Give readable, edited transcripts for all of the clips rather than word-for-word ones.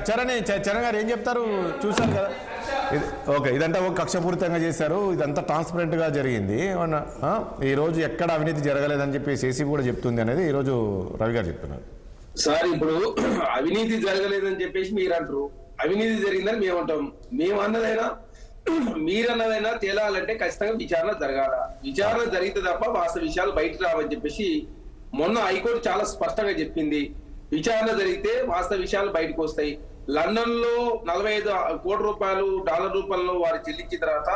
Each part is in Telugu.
చరణ్ గారు ఏం చెప్తారు చూశారు కదా. ఓకే, ఇదంతా ఒక కక్షపూరితంగా చేశారు, ఇదంతా ట్రాన్స్పరెంట్గా జరిగింది. ఈరోజు ఎక్కడ అవినీతి జరగలేదని చెప్పి ఏసీబీ కూడా చెప్తుంది అనేది ఈరోజు రవి గారు చెప్తున్నారు. సార్ ఇప్పుడు అవినీతి జరగలేదని చెప్పేసి మీరు అంటారు, అవినీతి జరిగిందని మేము అంటాం. మేము అన్నదైనా మీరన్నదైనా తేలాలంటే ఖచ్చితంగా విచారణ జరగాల. విచారణ జరిగితే తప్ప వాస్తవ విషయాలు బయటకు రావని చెప్పేసి మొన్న హైకోర్టు చాలా స్పష్టంగా చెప్పింది. విచారణ జరిగితే వాస్తవ విషయాలు బయటకు వస్తాయి. లండన్ లో 45 కోట్ల రూపాయలు డాలర్ రూపంలో వారు చెల్లించిన తర్వాత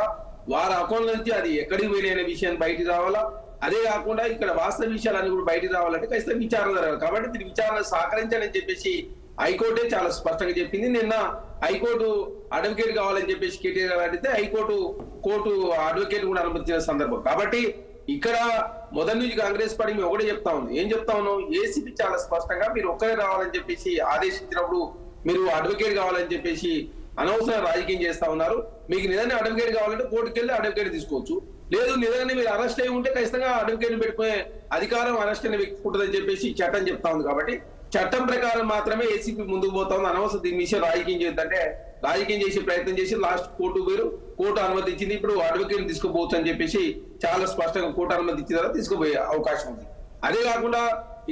వారి అకౌంట్ నుంచి అది ఎక్కడికి పోయిన విషయం బయటికి రావాలా. అదే కాకుండా ఇక్కడ వాస్తవ విషయాలు అన్ని కూడా బయటికి రావాలంటే ఖచ్చితంగా విచారణ జరగాలి. కాబట్టి మీరు విచారణ సహకరించాలని చెప్పేసి హైకోర్టే చాలా స్పష్టంగా చెప్పింది. నిన్న హైకోర్టు అడ్వకేట్ కావాలని చెప్పేసి కేటీఆర్ గారు అడిగితే కోర్టు అడ్వకేట్ కూడా అనుమతించిన సందర్భం. కాబట్టి ఇక్కడ మొదటి నుంచి కాంగ్రెస్ పార్టీ మేము ఒకటే చెప్తా ఉంది. ఏం చెప్తా ఉన్నాం, ఏసీబీ చాలా స్పష్టంగా మీరు ఒక్కరే రావాలని చెప్పేసి ఆదేశించినప్పుడు మీరు అడ్వకేట్ కావాలని చెప్పేసి అనవసర రాజకీయం చేస్తా ఉన్నారు. మీకు నిజంగా అడ్వకేట్ కావాలంటే కోర్టుకు వెళ్ళి అడ్వకేట్ తీసుకోవచ్చు. లేదు నిజంగానే మీరు అరెస్ట్ అయి ఉంటే ఖచ్చితంగా అడ్వకేట్ పెట్టుకునే అధికారం అరెస్ట్ అయిన వ్యక్తికి ఉంటుందని చెప్పేసి చట్టం చెప్తా ఉంది. కాబట్టి చట్టం ప్రకారం మాత్రమే ఏసీపీ ముందుకు పోతా ఉంది. అనవసరం దీని విషయం రాజకీయం చేద్దంటే రాజకీయం చేసే ప్రయత్నం చేసి లాస్ట్ కోర్టు అనుమతి ఇచ్చింది. ఇప్పుడు అడ్వకేట్ తీసుకుపోవచ్చు అని చెప్పేసి చాలా స్పష్టంగా కోర్టు అనుమతి ఇచ్చిన తర్వాత తీసుకుపోయే అవకాశం ఉంది. అదే కాకుండా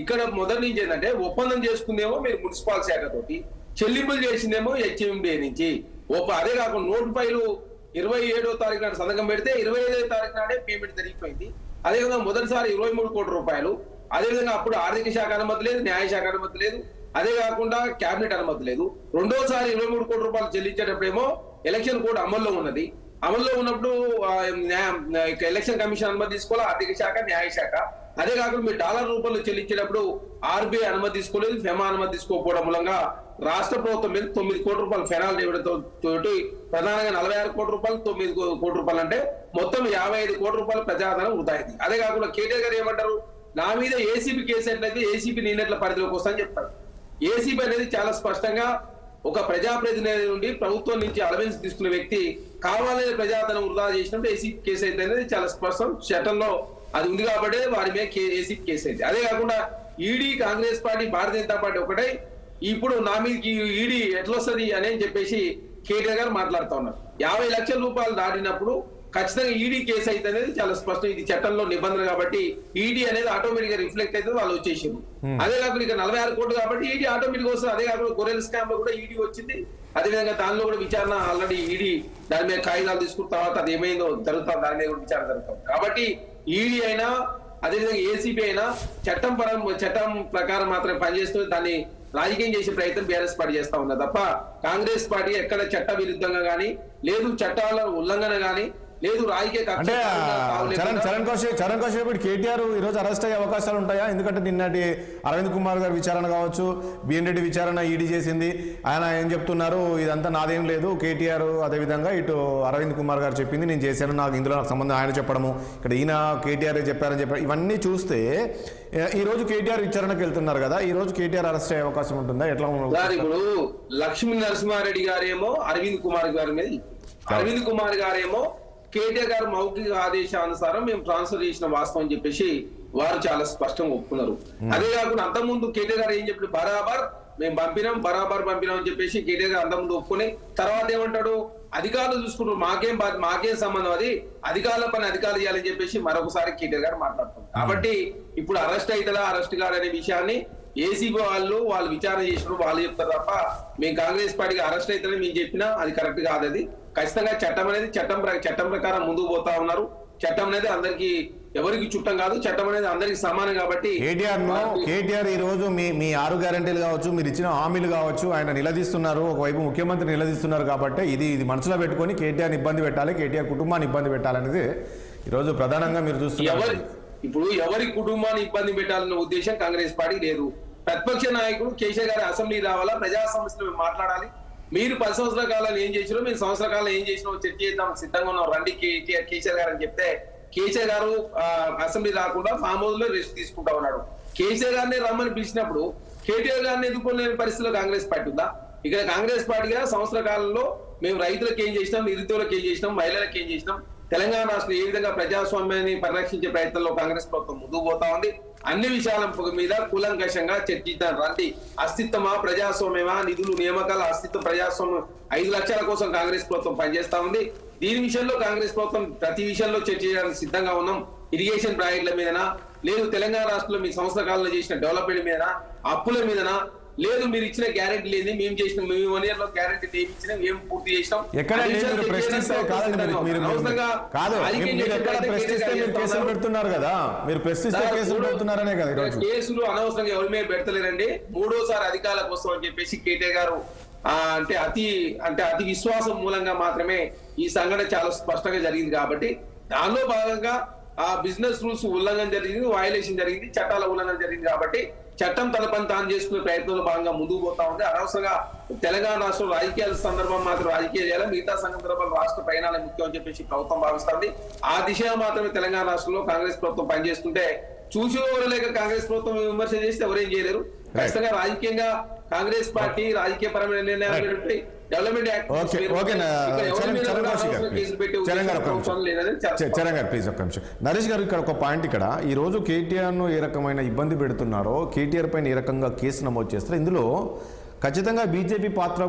ఇక్కడ మొదటి నుంచి ఏంటంటే ఒప్పందం చేసుకుందేమో మీరు మున్సిపల్ శాఖతోటి, చెల్లింపులు చేసిందేమో హెచ్ఎండిఏ నుంచి. అదే కాకుండా నోటు ఫైలు 27వ తారీఖు నాడు సంతకం పెడితే 25వ తారీఖు నాడే పేమెంట్ జరిగిపోయింది. అదేవిధంగా మొదటిసారి 23 కోట్ల రూపాయలు, అదేవిధంగా అప్పుడు ఆర్థిక శాఖ అనుమతి లేదు, న్యాయశాఖ అనుమతి లేదు, అదే కాకుండా కేబినెట్ అనుమతి లేదు. రెండోసారి 23 కోట్ల రూపాయలు చెల్లించేటప్పుడేమో ఎలక్షన్ కోడ్ అమల్లో ఉన్నది. అమల్లో ఉన్నప్పుడు ఎలక్షన్ కమిషన్ అనుమతి తీసుకోవాలి, ఆర్థిక శాఖ, న్యాయశాఖ. అదే కాకుండా మీరు డాలర్ రూపంలో చెల్లించేటప్పుడు ఆర్బీఐ అనుమతి తీసుకోలేదు, ఫెమా అనుమతి తీసుకోకపోవడం మూలంగా రాష్ట్ర ప్రభుత్వం మీద 9 కోట్ల రూపాయలు ఫెనాల్టీ ఇవ్వడంతో ప్రధానంగా 46 కోట్ల రూపాయలు 9 కోట్ల రూపాయలు అంటే మొత్తం 55 కోట్ల రూపాయలు ప్రజాధనం వృధా అయింది. అదే కాకుండా కేటీఆర్ గారు ఏమంటారు, నా మీద ఏసీబీ కేసు ఎట్లయితే ఏసీబీ నిన్నట్ల పరిధిలోకి వస్తుందని చెప్తారు. ఏసీబీ అనేది చాలా స్పష్టంగా ఒక ప్రజాప్రతినిధి నుండి ప్రభుత్వం నుంచి అలవెన్స్ తీసుకున్న వ్యక్తి కావాలని ప్రజాధనం వృధా చేసినప్పుడు ఏసీబీ కేసు అయితే అనేది చాలా స్పష్టం, చట్టంలో అది ఉంది కాబట్టి వారి మీద ఏసీబీ కేసు అయింది. అదే కాకుండా ED, Congress party, Bharatiya Janata party ఒకటే ఇప్పుడు నా మీదకి ఈడీ ఎట్లొస్తుంది అని చెప్పేసి కేటీఆర్ గారు మాట్లాడుతూ ఉన్నారు. 50 లక్షల రూపాయలు దాటినప్పుడు ఖచ్చితంగా ఈడీ కేసు అయితే అనేది చాలా స్పష్టం, ఇది చట్టంలో నిబంధన కాబట్టి ఈడీ అనేది ఆటోమేటిక్ గా రిఫ్లెక్ట్ అయితే వాళ్ళు వచ్చేసింది. అదే కాకుండా ఇక 46 కోట్లు కాబట్టి ఈడీ ఆటోమేటిక్ వస్తుంది. అదే కాకుండా గొర్రెల స్కామ్ లో కూడా ఈడీ వచ్చింది. అదేవిధంగా దానిలో కూడా విచారణ ఆల్రెడీ ఈడీ దాని మీద కాగితాలు తీసుకున్న తర్వాత అది ఏమైందో జరుగుతుంది, దాని మీద కూడా విచారణ జరుగుతుంది. కాబట్టి ఈడీ అయినా అదేవిధంగా ఏసీబీ అయినా చట్టం ప్రకారం మాత్రమే పనిచేస్తుంది. దాన్ని రాజకీయం చేసే ప్రయత్నం బీఆర్ఎస్ పార్టీ చేస్తా ఉన్నా తప్ప కాంగ్రెస్ పార్టీ ఎక్కడ చట్ట విరుద్ధంగా కానీ లేదు, చట్టాల ఉల్లంఘన కానీ లేదు, రాజకీయ చరణ్ కౌశిక్ ఇప్పుడు కేటీఆర్ ఈ రోజు అరెస్ట్ అయ్యే అవకాశాలు ఉంటాయా? ఎందుకంటే నిన్నటి అరవింద్ కుమార్ గారి విచారణ కావచ్చు, బిఎన్ రెడ్డి విచారణ ఈడీ చేసింది. ఆయన ఏం చెప్తున్నారు, ఇదంతా నాదేం లేదు, కేటీఆర్ అదేవిధంగా ఇటు అరవింద్ కుమార్ గారు చెప్పింది నేను చేశాను, ఇందులో నాకు సంబంధం ఆయన చెప్పడము, ఇక్కడ ఈయన కేటీఆర్ చెప్పారని చెప్పారు. ఇవన్నీ చూస్తే ఈ రోజు కేటీఆర్ విచారణకు వెళ్తున్నారు కదా, ఈ రోజు కేటీఆర్ అరెస్ట్ అయ్యే అవకాశం ఉంటుందా? ఎట్లా? ఇప్పుడు లక్ష్మీ నరసింహారెడ్డి గారేమో అరవింద్ కుమార్ గారి మీద, అరవింద్ కుమార్ గారేమో కేటీఆర్ గారు మౌఖిక ఆదేశానుసారం మేము ట్రాన్స్ఫర్ చేసిన వాస్తవం అని చెప్పేసి వారు చాలా స్పష్టంగా ఒప్పుకున్నారు. అదే కాకుండా అంతకుముందు కేటీఆర్ గారు ఏం చెప్పారు, మేము బరాబర్ పంపినాం అని చెప్పేసి కేటీఆర్ గారు అంతకుముందు ఒప్పుకుని తర్వాత ఏమంటాడు, అధికారులు చూసుకుంటారు, మాకేం సంబంధం, అది అధికారుల పని అధికారులు చేయాలని చెప్పేసి మరొకసారి కేటీఆర్ గారు మాట్లాడుతున్నారు. కాబట్టి ఇప్పుడు అరెస్ట్ అవుతుందా అరెస్ట్ కాదనే విషయాన్ని ఏసీబీ వాళ్ళు విచారణ చేసినప్పుడు వాళ్ళు చెప్తారు తప్ప మేము కాంగ్రెస్ పార్టీకి అరెస్ట్ అవుతుందని మేము చెప్పినా అది కరెక్ట్ కాదు. అది ఖచ్చితంగా చట్టం అనేది చట్టం ప్రకారం ముందుకు పోతా ఉన్నారు. చట్టం అనేది అందరికి ఎవరికి చుట్టం కాదు, చట్టం అనేది అందరికి సమానం. కాబట్టి కేటీఆర్ ఈ రోజు మీ 6 గ్యారెంటీలు కావచ్చు, మీరు ఇచ్చిన హామీలు కావచ్చు, ఆయన నిలదీస్తున్నారు. ఒకవైపు ముఖ్యమంత్రి నిలదీస్తున్నారు కాబట్టి ఇది మనసులో పెట్టుకొని కేటీఆర్ ఇబ్బంది పెట్టాలి, కేటీఆర్ కుటుంబాన్ని ఇబ్బంది పెట్టాలనేది ఈరోజు ప్రధానంగా మీరు చూస్తున్నారు. ఇప్పుడు ఎవరి కుటుంబాన్ని ఇబ్బంది పెట్టాలన్న ఉద్దేశం కాంగ్రెస్ పార్టీ లేదు. ప్రతిపక్ష నాయకుడు కేసీఆర్ గారి అసెంబ్లీ రావాలా, ప్రజా సమస్యలు మాట్లాడాలి. మీరు 10 సంవత్సరాల కాలంలో ఏం చేసినారో, మీరు సంవత్సరాల కాలంలో ఏం చేసినారో చర్చ చేద్దాం సిద్ధంగా ఉన్నాం రండి కేసీఆర్ గారు అని చెప్తే కేసీఆర్ గారు అసెంబ్లీ రాకుండా ఫామ్ హౌస్ లో రెస్ట్ తీసుకుంటా ఉన్నాడు. కేసీఆర్ గారిని రమ్మని పిలిచినప్పుడు కేటీఆర్ గారిని ఎదుర్కొనే పరిస్థితిలో కాంగ్రెస్ పార్టీ ఉందా? ఇక్కడ కాంగ్రెస్ పార్టీగా సంవత్సర కాలంలో మేము రైతులకు ఏం చేసినాం, నిరుద్యోగులకు ఏం చేసినాం, మహిళలకు ఏం చేసినాం, తెలంగాణ రాష్ట్రం ఏ విధంగా ప్రజాస్వామ్యాన్ని పరిరక్షించే ప్రయత్నంలో కాంగ్రెస్ ప్రభుత్వం ముందుకు పోతా ఉంది. అన్ని విషయాల మీద కూలంకషంగా చర్చించారు. రండి, అస్తిత్వమా, ప్రజాస్వామ్యమా, నిధులు, నియామకాల అస్తిత్వం, ప్రజాస్వామ్యం 5 లక్షల కోసం కాంగ్రెస్ ప్రభుత్వం పనిచేస్తా ఉంది. దీని విషయంలో కాంగ్రెస్ ప్రభుత్వం ప్రతి విషయంలో చర్చ చేయడానికి సిద్ధంగా ఉన్నాం. ఇరిగేషన్ ప్రాజెక్టుల మీదనా, లేదు తెలంగాణ రాష్ట్రంలో మీ సంవత్సర కాలంలో చేసిన డెవలప్మెంట్ మీదనా, అప్పుల మీదనా, లేదు మీరు ఇచ్చిన గ్యారెంటీ లేదు, మేము చేసిన, మేము 1 year లో గ్యారెంటీ ఏమి ఇచ్చినా, మేము పూర్తి చేసినాం. పెడుతున్నారు కదా, మీరు ప్రశ్నిస్తే కేసులు పెడుతున్నారనే కదా ఈరోజు. కేసులు అనవసరంగా ఎవరి మీద పెడతలేరండి. 3వ సారి అధికారుల కోసం అని చెప్పేసి కేటీఆర్ గారు అంటే అతి విశ్వాసం మూలంగా మాత్రమే ఈ సంఘటన చాలా స్పష్టంగా జరిగింది. కాబట్టి దానిలో భాగంగా ఆ బిజినెస్ రూల్స్ ఉల్లంఘన జరిగింది, వయలేషన్ జరిగింది, చట్టాల ఉల్లంఘన జరిగింది. కాబట్టి చట్టం తన పని తాను చేసుకునే ప్రయత్నంలో భాగంగా ముందుకు పోతా ఉంది. అనవసరంగా తెలంగాణ రాష్ట్రంలో రాజకీయాల సందర్భం మాత్రం రాజకీయ చేయాలి, మిగతా సందర్భాలు రాష్ట్ర ప్రయాణాలు ముఖ్యం అని చెప్పేసి ప్రభుత్వం భావిస్తుంది. ఆ దిశగా మాత్రమే తెలంగాణ రాష్ట్రంలో కాంగ్రెస్ ప్రభుత్వం పనిచేస్తుంటే చూసి లేక కాంగ్రెస్ ప్రభుత్వం విమర్శ చేస్తే ఎవరేం చేయలేరు. ఖచ్చితంగా రాజకీయంగా కాంగ్రెస్ పార్టీ రాజకీయ పరమైన నిర్ణయాలు డెవలప్మెంట్ యాక్ట్ నరేష్ గారు, ఇక్కడ ఒక పాయింట్, ఇక్కడ ఈ రోజు కేటీఆర్ ను ఏ రకమైన ఇబ్బంది పెడుతున్నారో, కేటీఆర్ పైన ఏ రకంగా కేసు నమోదు చేస్తారో, ఇందులో ఖచ్చితంగా బీజేపీ పాత్ర